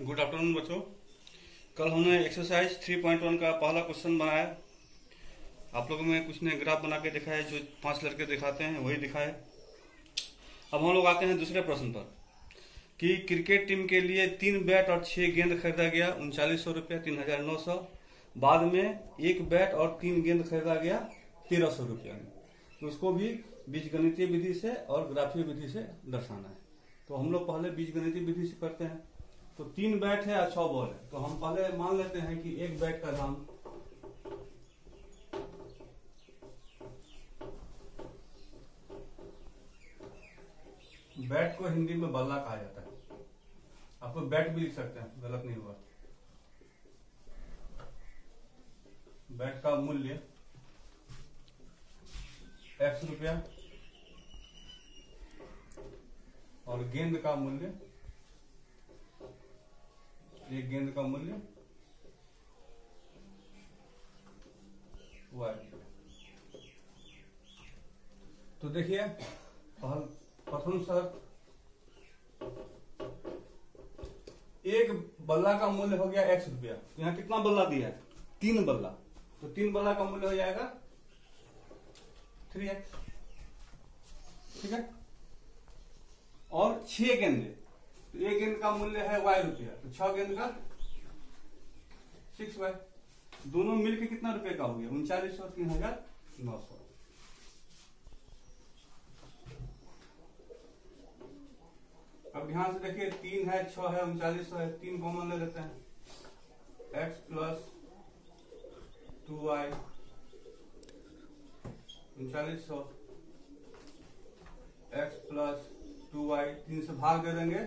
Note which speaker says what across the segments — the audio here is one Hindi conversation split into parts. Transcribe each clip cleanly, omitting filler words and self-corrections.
Speaker 1: गुड आफ्टरनून बच्चों। कल हमने एक्सरसाइज 3.1 का पहला क्वेश्चन बनाया। आप लोगों में कुछ ने ग्राफ बना के दिखाया, जो 5 लड़के दिखाते हैं वही दिखाए। अब हम लोग आते हैं दूसरे प्रश्न पर कि क्रिकेट टीम के लिए 3 बैट और 6 गेंद खरीदा गया 3900 रुपया 3900। बाद में 1 बैट और 3 गेंद खरीदा गया 1300 रुपया में। तो उसको भी बीजगणितीय विधि से और ग्राफीय विधि से दर्शाना है। तो हम लोग पहले बीजगणितीय विधि से करते हैं। तो 3 बैट है और 6 बॉल है। तो हम पहले मान लेते हैं कि 1 बैट का दाम बैट को हिंदी में बल्ला कहा जाता है। आप लोग बैट भी लिख सकते हैं, गलत नहीं होगा। बैट का मूल्य x रुपया और गेंद का मूल्य, एक गेंद का मूल्य y। तो देखिए प्रथम शर्त, एक बल्ला का मूल्य हो गया x रुपया। तो यहाँ कितना बल्ला दिया है? 3 बल्ला। तो 3 बल्ला का मूल्य हो जाएगा 3x, ठीक है। और 6 गेंदे, तो एक गेंद का मूल्य है y रुपया। तो 6 गेंद का 6y। दोनों मिलकर कितना रुपए का हो गया? 3900 और 3900। अब ध्यान से देखिए, 3 है, 6 है, 3900 है। 3 कॉमन ले लेते हैं। x plus 2y 3900 x plus 2y 3 से भाग दे देंगे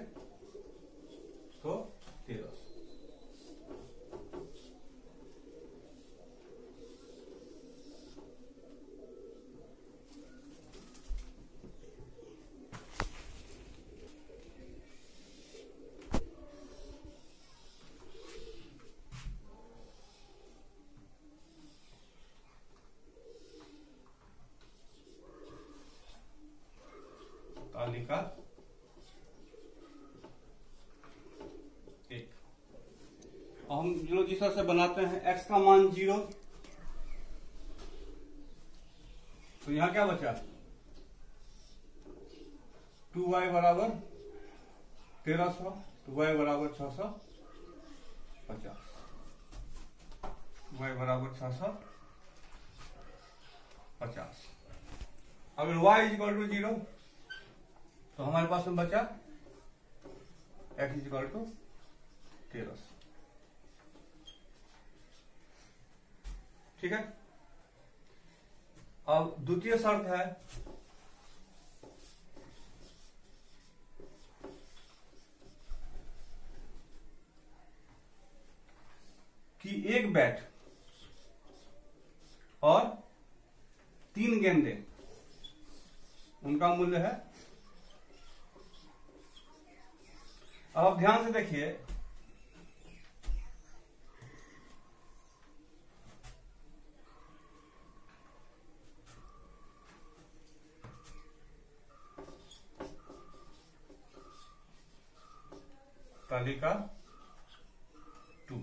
Speaker 1: तो 1300। तालिका 1। हम जो जिस तरह से बनाते हैं, x का मान 0, तो यहां क्या बचा? 2y बराबर 1300, 2y बराबर 650, y बराबर 650। अगर y इक्वल टू 0 तो हमारे पास में बचा x इक्वल टू 1300, ठीक है। अब द्वितीय शर्त है कि 1 बैट और 3 गेंदे, उनका मूल्य है। अब ध्यान से देखिए, तालिका 2।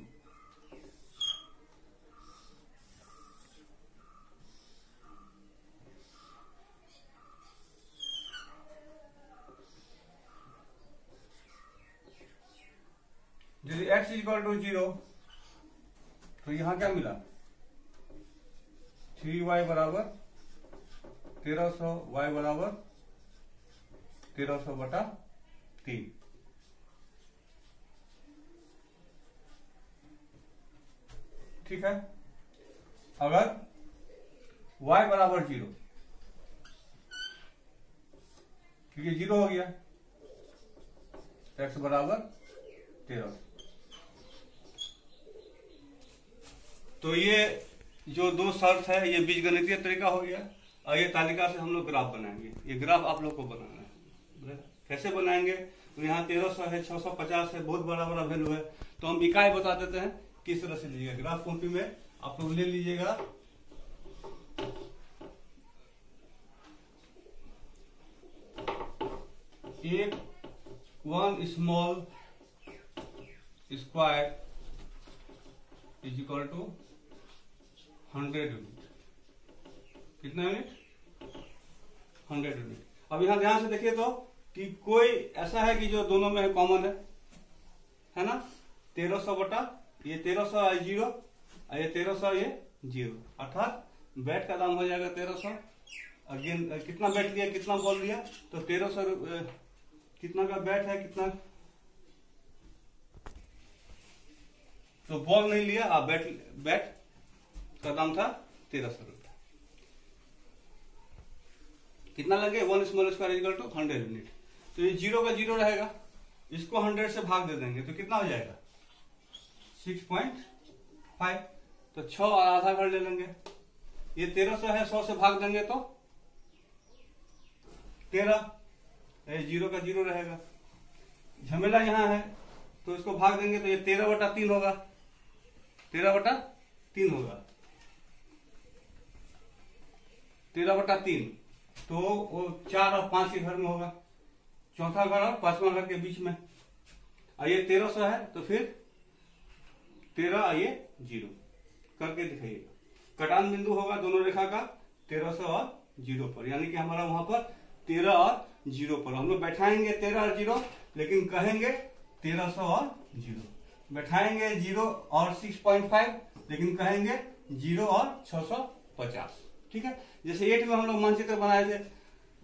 Speaker 1: यदि x इक्वल टू 0 तो यहां क्या मिला? 3y बराबर 1300, y बराबर 1300 बटा 3। ठीक है। अगर y बराबर 0, क्योंकि 0 हो गया, x बराबर 1300। तो ये जो 2 शर्त है, ये बीजगणितीय तरीका हो गया। और ये तालिका से हम लोग ग्राफ बनाएंगे। ये ग्राफ आप लोग को बनाना है। कैसे बनाएंगे? तो यहाँ 1300 है, 650 है, बहुत बड़ा बड़ा वैल्यू है। तो हम इकाई बता देते हैं किस तरह से लीजिएगा। ग्राफ कॉपी में आप लोग ले लीजिएगा 1 small square is equal to 100 unit. कितना यूनिट? 100 यूनिट। अब यहां ध्यान से देखिए तो कि कोई ऐसा है कि जो दोनों में कॉमन है ना। 1300 बटा ये 1300 जीरो, ये 1300 ये जीरो, अर्थात बैट का दाम हो जाएगा 1300। अगेन कितना बैट लिया, कितना बॉल लिया, तो 1300 कितना का बैट है, कितना तो बॉल नहीं लिया, बैट का दाम था 1300 रुपया। कितना लगे? 1 small square equal to 100 unit. तो ये जीरो का जीरो रहेगा, इसको 100 से भाग दे देंगे तो कितना हो जाएगा? 6.5। तो 6 और आधा घर ले लेंगे। ये 1300 है, 100 से भाग देंगे तो 13, जीरो का जीरो रहेगा। झमेला यहां है तो इसको भाग देंगे तो ये 13/3 होगा, 13/3 होगा, 13/3। तो वो 4 और 5 के घर में होगा, चौथा घर और पांचवा घर के बीच में। और ये 1300 है तो फिर 13 और ये जीरो करके दिखाइएगा। कटान बिंदु होगा दोनों रेखा का 1300 और जीरो पर, यानी कि हमारा वहां पर 13 और जीरो पर हम लोग बैठाएंगे 13 और जीरो, लेकिन कहेंगे 1300 और जीरो। बैठाएंगे जीरो और 6.5, लेकिन कहेंगे जीरो और 650। ठीक है। जैसे 8 में हम लोग मानचित्र बनाए थे,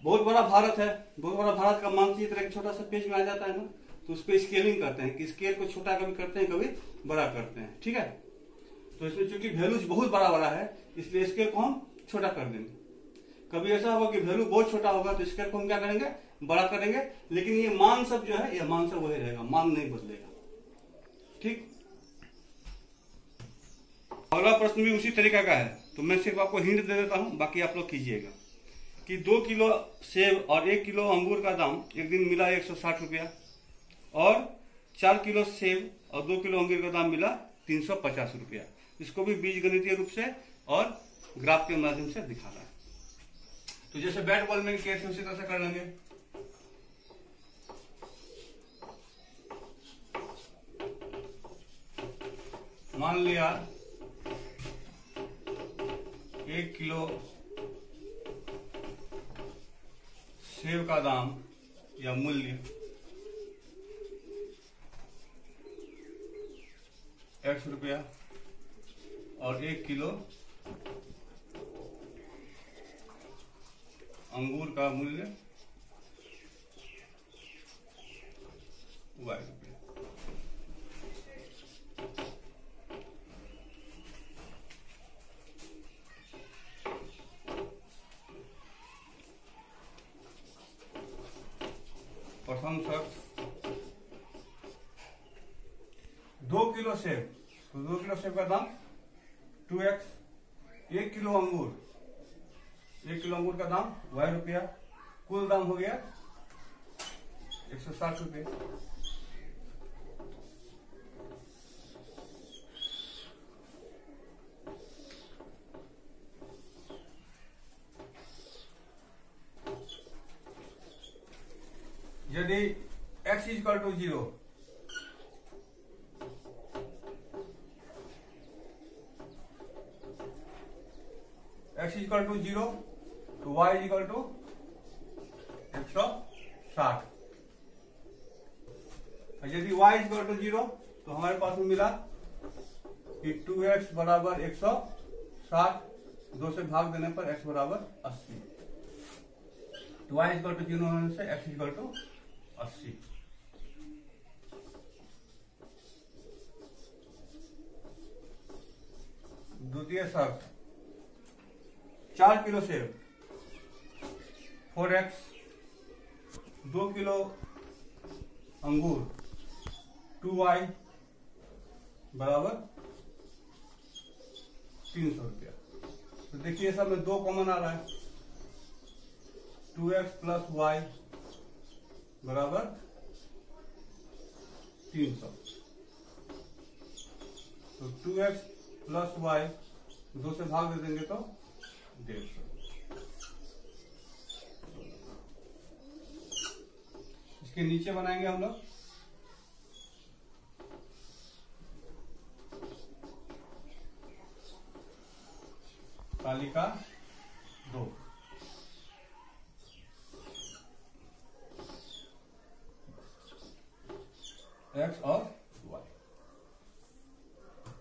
Speaker 1: बहुत बड़ा भारत है, बहुत बड़ा भारत का मानचित्र एक छोटा सा पेज में आ जाता है ना, तो उस पर स्केलिंग करते हैं कि स्केल को छोटा कभी करते हैं, कभी बड़ा करते हैं। ठीक है। तो इसमें चूंकि वैल्यूज बहुत बड़ा बड़ा है, इसलिए स्केल को हम छोटा कर देंगे। कभी ऐसा होगा कि वैल्यू बहुत छोटा होगा तो स्केल को हम क्या करेंगे? बड़ा करेंगे, लेकिन ये मान सब जो है, ये मान सब वही रहेगा, मान नहीं बदलेगा। ठीक। अगला प्रश्न भी उसी तरीका का है, तो मैं सिर्फ आपको हिंट दे देता हूं, बाकी आप लोग कीजिएगा। कि 2 किलो सेब और 1 किलो अंगूर का दाम एक दिन मिला 160 रुपया, और 4 किलो सेब और 2 किलो अंगूर का दाम मिला 350 रुपया। इसको भी बीजगणितीय रूप से और ग्राफ के माध्यम से दिखाना है। तो जैसे बैट बॉल में किए थे उसी तरह से कर लेंगे। मान लिया 1 किलो सेब का दाम या मूल्य x रुपया, और 1 किलो अंगूर का मूल्य y रुपया। प्रथम शर्त 2 किलो सेब, तो 2 किलो सेब का दाम 2x, 1 किलो अंगूर, 1 किलो अंगूर का दाम y रुपया, कुल दाम हो गया 160 रुपये। यदि x equal to 0, x equal to 0 तो y इक्वल टू 160। यदि y इक्वल टू 0 तो हमारे पास में मिला कि 2x बराबर 160, 2 से भाग देने पर x बराबर 80। तो y इक्वल टू 0 होने से x इक्वल टू 80। द्वितीय शर्त 4 किलो सेब 4x, 2 किलो अंगूर 2y बराबर 300 रुपया। तो देखिए सब में 2 कॉमन आ रहा है, 2x प्लस y बराबर 300। तो 2x प्लस y 2 से भाग दे देंगे तो 150। इसके नीचे बनाएंगे हम लोग तालिका 2। एक्स और वाई,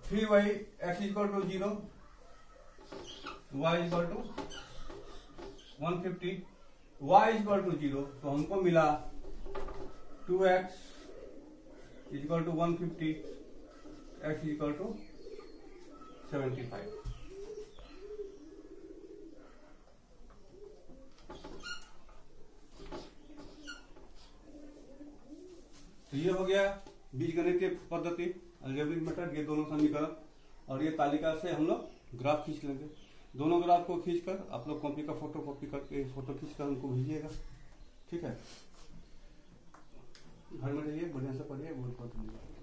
Speaker 1: फिर वही x equal to 0, y equal to 150, y equal to 0, तो हमको मिला 2x equal to 150, x equal to 75। तो ये हो गया बीजगणित की पद्धति, अलजेब्रिक मेथड, ये दोनों समीकरण। और ये तालिका से हम लोग ग्राफ खींच लेंगे। दोनों ग्राफ को खींचकर आप लोग कॉपी का फोटो कॉपी करके फोटो खींचकर हमको भेजिएगा, ठीक है। घर में रहिए, बढ़िया से पढ़िए, बहुत बहुत धन्यवाद।